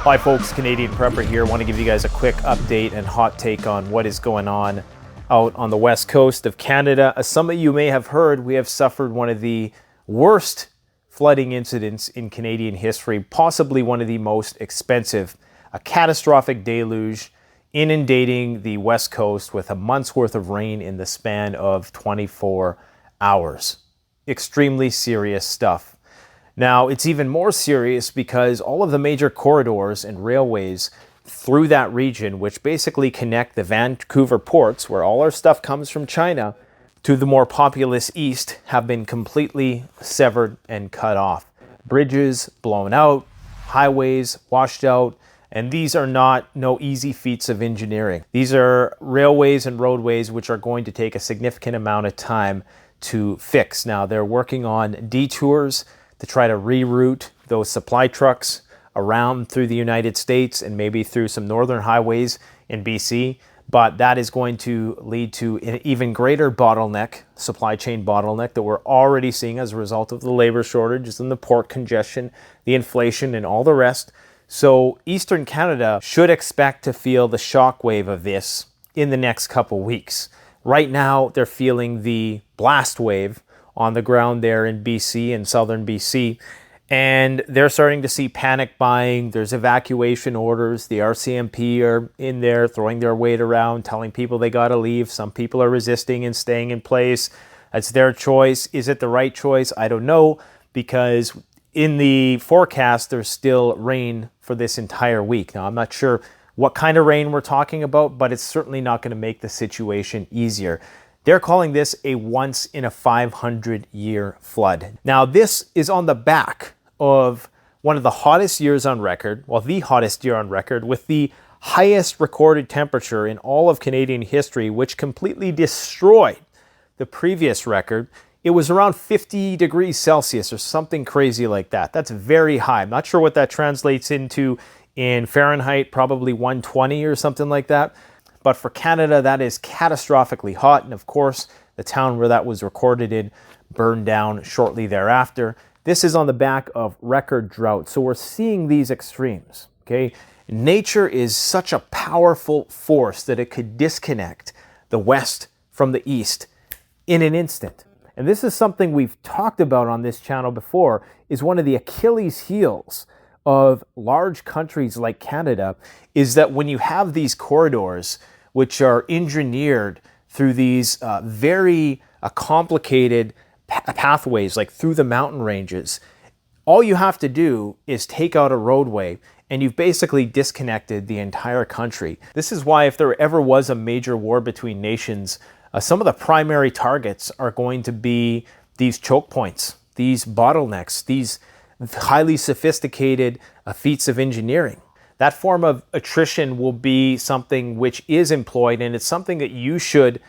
Hi folks, Canadian Prepper here. I want to give you guys a quick update and hot take on what is going on out on the west coast of Canada. As some of you may have heard, we have suffered one of the worst flooding incidents in Canadian history, possibly one of the most expensive. A catastrophic deluge inundating the west coast with a month's worth of rain in the span of 24 hours. Extremely serious stuff. Now, it's even more serious because all of the major corridors and railways through that region, which basically connect the Vancouver ports, where all our stuff comes from China, to the more populous east, have been completely severed and cut off. Bridges blown out, highways washed out, and these are no easy feats of engineering. These are railways and roadways which are going to take a significant amount of time to fix. Now, they're working on detours to try to reroute those supply trucks around through the United States and maybe through some northern highways in BC. But that is going to lead to an even greater bottleneck, supply chain bottleneck, that we're already seeing as a result of the labor shortages and the port congestion, the inflation, and all the rest. So Eastern Canada should expect to feel the shockwave of this in the next couple weeks. Right now, they're feeling the blast wave on the ground there in BC and southern BC. And they're starting to see panic buying. There's evacuation orders. The RCMP are in there throwing their weight around, telling people they got to leave. Some people are resisting and staying in place. That's their choice. Is it the right choice? I don't know, because in the forecast, there's still rain for this entire week. Now, I'm not sure what kind of rain we're talking about, but it's certainly not going to make the situation easier. They're calling this a once in a 500-year flood. Now, this is on the back of one of the hottest years on record, well, the hottest year on record, with the highest recorded temperature in all of Canadian history, which completely destroyed the previous record. It was around 50 degrees Celsius or something crazy like that. That's very high. I'm not sure what that translates into in Fahrenheit, probably 120 or something like that. But for Canada, that is catastrophically hot. And of course, the town where that was recorded in burned down shortly thereafter. This is on the back of record drought. So we're seeing these extremes, okay? Nature is such a powerful force that it could disconnect the West from the East in an instant. And this is something we've talked about on this channel before, is one of the Achilles heels of large countries like Canada, is that when you have these corridors which are engineered through these very complicated pathways, like through the mountain ranges, all you have to do is take out a roadway and you've basically disconnected the entire country. This is why if there ever was a major war between nations, some of the primary targets are going to be these choke points, these bottlenecks, these highly sophisticated feats of engineering. That form of attrition will be something which is employed, and it's something that you should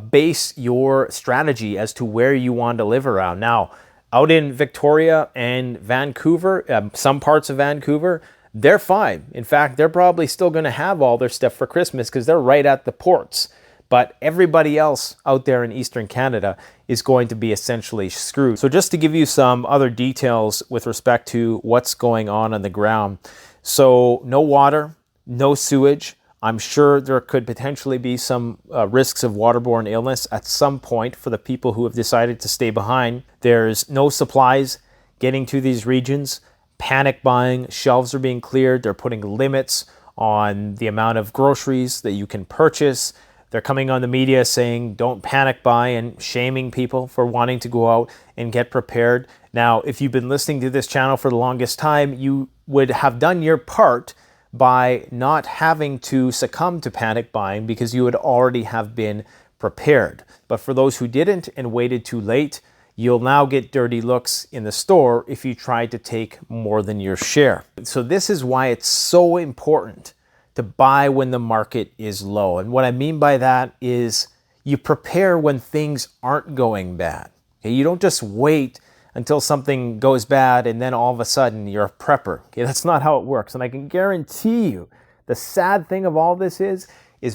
base your strategy as to where you want to live around. Now, out in Victoria and Vancouver, some parts of Vancouver, they're fine. In fact, they're probably still going to have all their stuff for Christmas because they're right at the ports. But everybody else out there in Eastern Canada is going to be essentially screwed. So just to give you some other details with respect to what's going on the ground. So no water, no sewage. I'm sure there could potentially be some risks of waterborne illness at some point for the people who have decided to stay behind. There's no supplies getting to these regions. Panic buying, shelves are being cleared. They're putting limits on the amount of groceries that you can purchase. They're coming on the media saying don't panic buy and shaming people for wanting to go out and get prepared. Now, if you've been listening to this channel for the longest time, you would have done your part by not having to succumb to panic buying because you would already have been prepared. But for those who didn't and waited too late, you'll now get dirty looks in the store if you try to take more than your share. So this is why it's so important to buy when the market is low. And what I mean by that is you prepare when things aren't going bad. Okay? You don't just wait until something goes bad and then all of a sudden you're a prepper. Okay? That's not how it works. And I can guarantee you the sad thing of all this is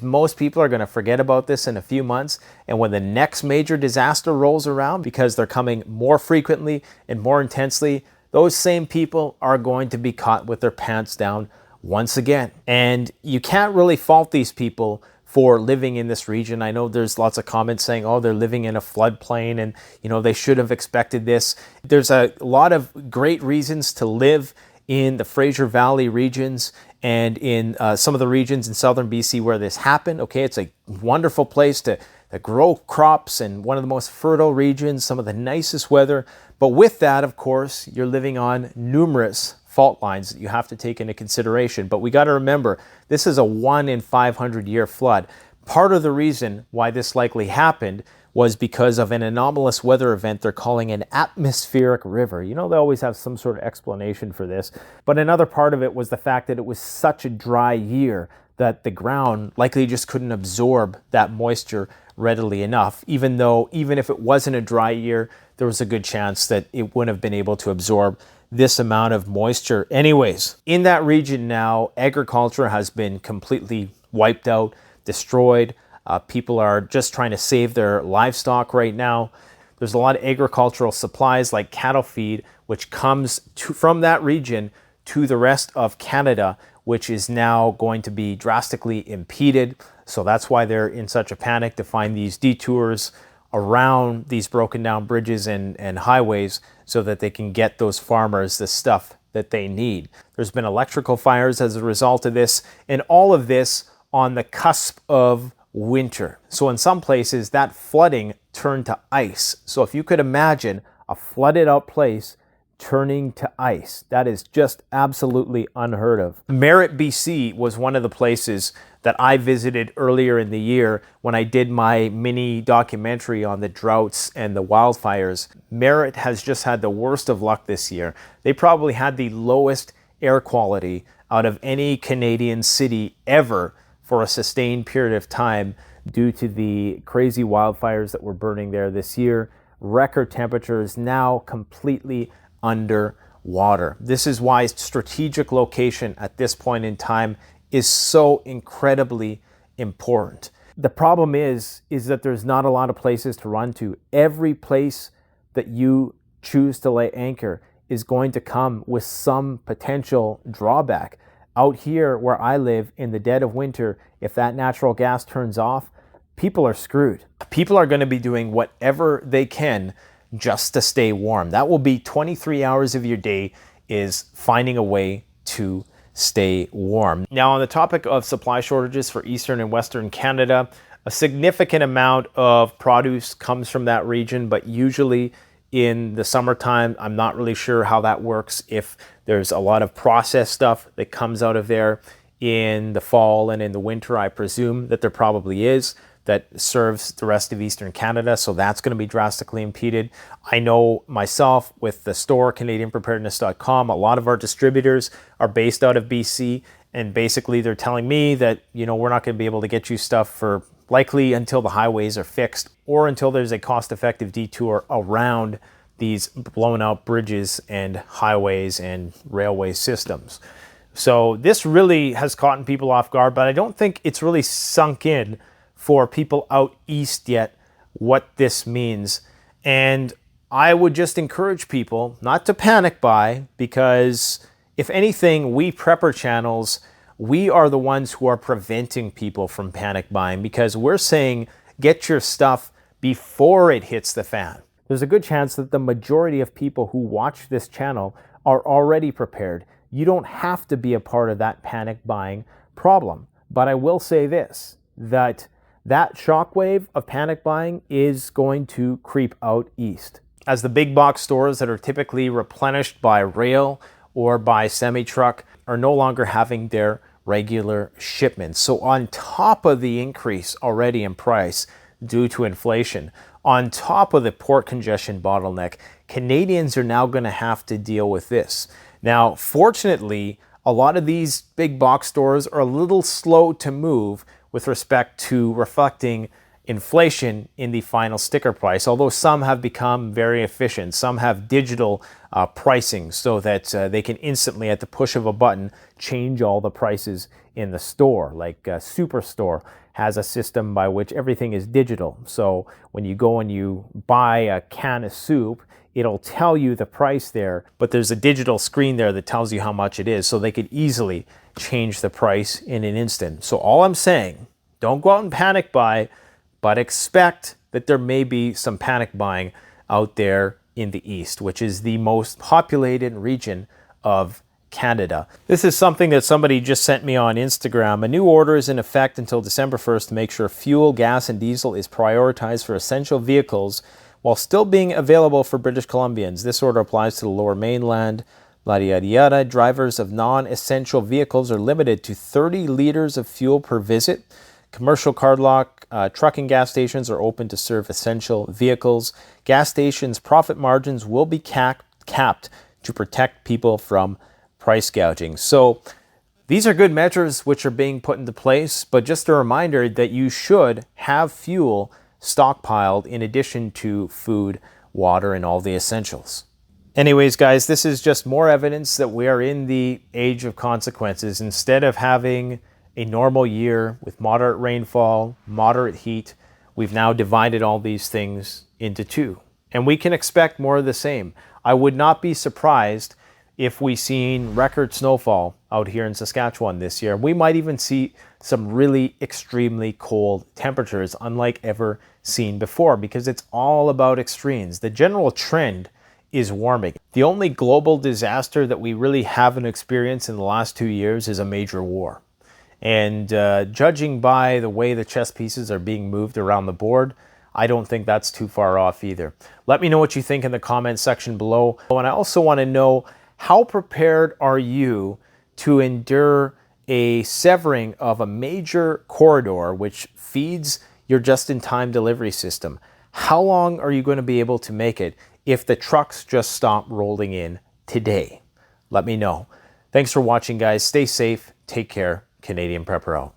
most people are going to forget about this in a few months. And when the next major disaster rolls around, because they're coming more frequently and more intensely, those same people are going to be caught with their pants down once again. And you can't really fault these people for living in this region. I know there's lots of comments saying, oh, they're living in a floodplain and, you know, they should have expected this. There's a lot of great reasons to live in the Fraser Valley regions and in some of the regions in southern BC where this happened. Okay, it's a wonderful place to grow crops and one of the most fertile regions, some of the nicest weather. But with that, of course, you're living on numerous fault lines that you have to take into consideration. But we got to remember, this is a 1 in 500 year flood. Part of the reason why this likely happened was because of an anomalous weather event they're calling an atmospheric river. You know, they always have some sort of explanation for this. But another part of it was the fact that it was such a dry year that the ground likely just couldn't absorb that moisture readily enough, even if it wasn't a dry year, there was a good chance that it wouldn't have been able to absorb this amount of moisture. Anyways, in that region now, agriculture has been completely wiped out, destroyed. People are just trying to save their livestock right now. There's a lot of agricultural supplies like cattle feed, which comes from that region to the rest of Canada, which is now going to be drastically impeded. So that's why they're in such a panic to find these detours around these broken down bridges and highways so that they can get those farmers the stuff that they need. There's been electrical fires as a result of this, and all of this on the cusp of winter. So in some places that flooding turned to ice. So if you could imagine a flooded out place turning to ice, that is just absolutely unheard of. Merritt, BC was one of the places that I visited earlier in the year when I did my mini documentary on the droughts and the wildfires. Merritt has just had the worst of luck this year. They probably had the lowest air quality out of any Canadian city ever for a sustained period of time due to the crazy wildfires that were burning there this year. Record temperatures, now completely underwater. This is why strategic location at this point in time is so incredibly important. The problem is that there's not a lot of places to run to. Every place that you choose to lay anchor is going to come with some potential drawback. Out here where I live in the dead of winter, if that natural gas turns off, people are screwed. People are going to be doing whatever they can just to stay warm. That will be 23 hours of your day is finding a way to stay warm. Now, on the topic of supply shortages for Eastern and Western Canada, a significant amount of produce comes from that region, but usually in the summertime, I'm not really sure how that works. If there's a lot of processed stuff that comes out of there in the fall and in the winter, I presume that there probably is, that serves the rest of Eastern Canada. So that's going to be drastically impeded. I know myself with the store, CanadianPreparedness.com, a lot of our distributors are based out of BC. And basically they're telling me that, you know, we're not going to be able to get you stuff for likely until the highways are fixed or until there's a cost-effective detour around these blown out bridges and highways and railway systems. So this really has caught people off guard, but I don't think it's really sunk in for people out east yet what this means. And I would just encourage people not to panic buy, because if anything, we prepper channels, we are the ones who are preventing people from panic buying, because we're saying get your stuff before it hits the fan. There's a good chance that the majority of people who watch this channel are already prepared. You don't have to be a part of that panic buying problem. But I will say this, that shockwave of panic buying is going to creep out east. As the big box stores that are typically replenished by rail or by semi-truck are no longer having their regular shipments. So on top of the increase already in price due to inflation, on top of the port congestion bottleneck, Canadians are now going to have to deal with this. Now, fortunately, a lot of these big box stores are a little slow to move with respect to reflecting inflation in the final sticker price, although some have become very efficient. Some have digital pricing so that they can instantly, at the push of a button, change all the prices in the store. Like Superstore has a system by which everything is digital. So when you go and you buy a can of soup, it'll tell you the price there, but there's a digital screen there that tells you how much it is, so they could easily change the price in an instant. So all I'm saying, don't go out and panic buy, but expect that there may be some panic buying out there in the east, which is the most populated region of Canada. This is something that somebody just sent me on Instagram. A new order is in effect until December 1st to make sure fuel, gas, and diesel is prioritized for essential vehicles while still being available for British Columbians. This order applies to the Lower Mainland, yada yada yada. Drivers of non-essential vehicles are limited to 30 liters of fuel per visit. Commercial cardlock trucking gas stations are open to serve essential vehicles. Gas stations' profit margins will be capped to protect people from price gouging. So these are good measures which are being put into place, but just a reminder that you should have fuel stockpiled in addition to food, water, and all the essentials. Anyways, guys, this is just more evidence that we are in the age of consequences. Instead of having a normal year with moderate rainfall, moderate heat, we've now divided all these things into two. And we can expect more of the same. I would not be surprised if we seen record snowfall out here in Saskatchewan this year. We might even see some really extremely cold temperatures unlike ever seen before, because it's all about extremes. The general trend is warming. The only global disaster that we really haven't experienced in the last 2 years is a major war. And judging by the way the chess pieces are being moved around the board, I don't think that's too far off either. Let me know what you think in the comment section below. And I also want to know, how prepared are you to endure a severing of a major corridor which feeds your just-in-time delivery system? How long are you going to be able to make it if the trucks just stop rolling in today? Let me know. Thanks for watching, guys. Stay safe. Take care. Canadian Prepper out.